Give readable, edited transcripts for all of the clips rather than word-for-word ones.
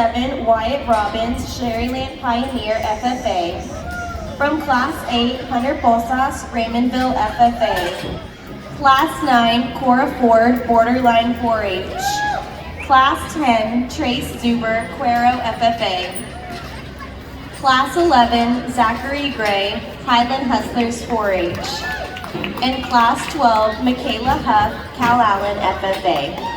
7, Wyatt Robbins, Sherryland Pioneer, FFA. From Class 8, Hunter Posas, Raymondville, FFA. Class 9, Cora Ford, Borderline 4-H. Class 10, Trace Zuber, Cuero, FFA. Class 11, Zachary Gray, Highland Hustlers 4-H. And Class 12, Michaela Huff, Cal Allen, FFA.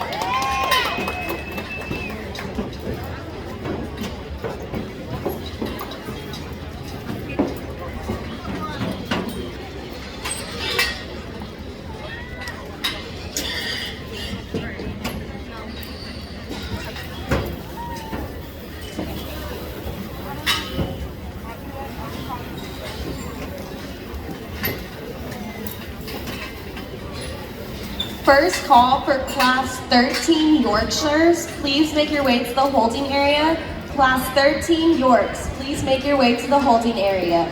First call for Class 13 Yorkshires. Please make your way to the holding area. Class 13 Yorks, please make your way to the holding area.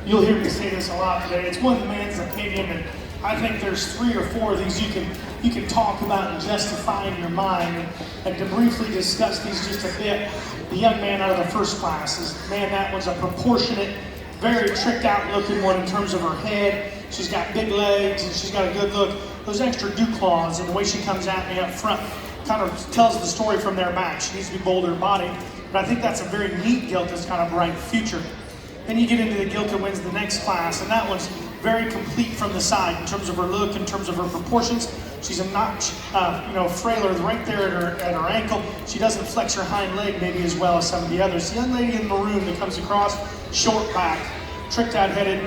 You'll hear me say this a lot today. It's one man's opinion, and I think there's 3 or 4 of these you can talk about and justify in your mind. And to briefly discuss these just a bit, the young man out of the first class that one's a proportionate, very tricked out looking one in terms of her head. She's got big legs and she's got a good look. Those extra dew claws and the way she comes at me up front kind of tells the story from their back. She needs to be bolder body, but I think that's a very neat gilt that's got a bright future. Then you get into the gilt that wins the next class, and that one's very complete from the side in terms of her look, in terms of her proportions. She's a notch, frailer right there at her ankle. She doesn't flex her hind leg maybe as well as some of the others. The young lady in maroon that comes across, short back, tricked out headed,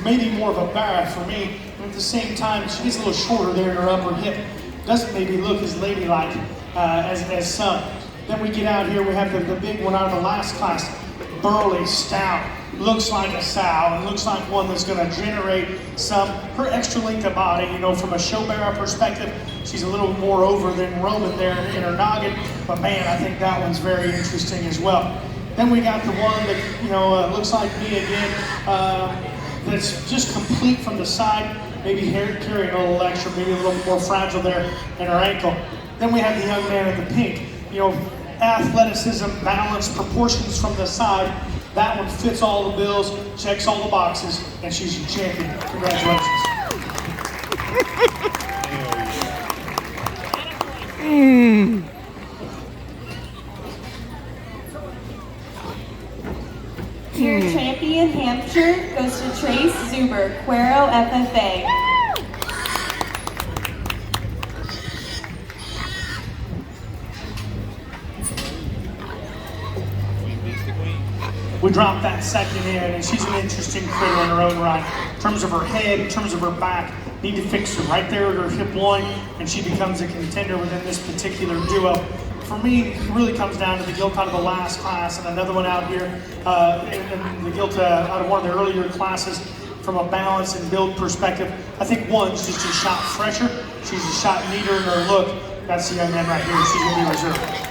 maybe more of a barra for me. And at the same time, she gets a little shorter there in her upper hip. Doesn't maybe look as ladylike as some. Then we get out here, we have the big one out of the last class, burly, stout. Looks like a sow and looks like one that's going to generate her extra length of body, from a show bearer perspective. She's a little more over than Roman there in her noggin, but man, I think that one's very interesting as well. Then we got the one that, looks like me again, that's just complete from the side, maybe carrying a little extra, maybe a little more fragile there in her ankle. Then we have the young man in the pink, athleticism, balance, proportions from the side. That one fits all the bills, checks all the boxes, and she's your champion. Congratulations. Your champion, Hampshire, goes to Trace Zuber, Cuero, FFA. We dropped that second in, and she's an interesting critter in her own right. In terms of her head, in terms of her back, need to fix her right there at her hip loin, and she becomes a contender within this particular duo. For me, it really comes down to the gilt out of the last class, and another one out here, and the gilt out of one of the earlier classes. From a balance and build perspective, I think one's just a shot fresher. She's a shot neater in her look. That's the young man right here. She's going to be reserved.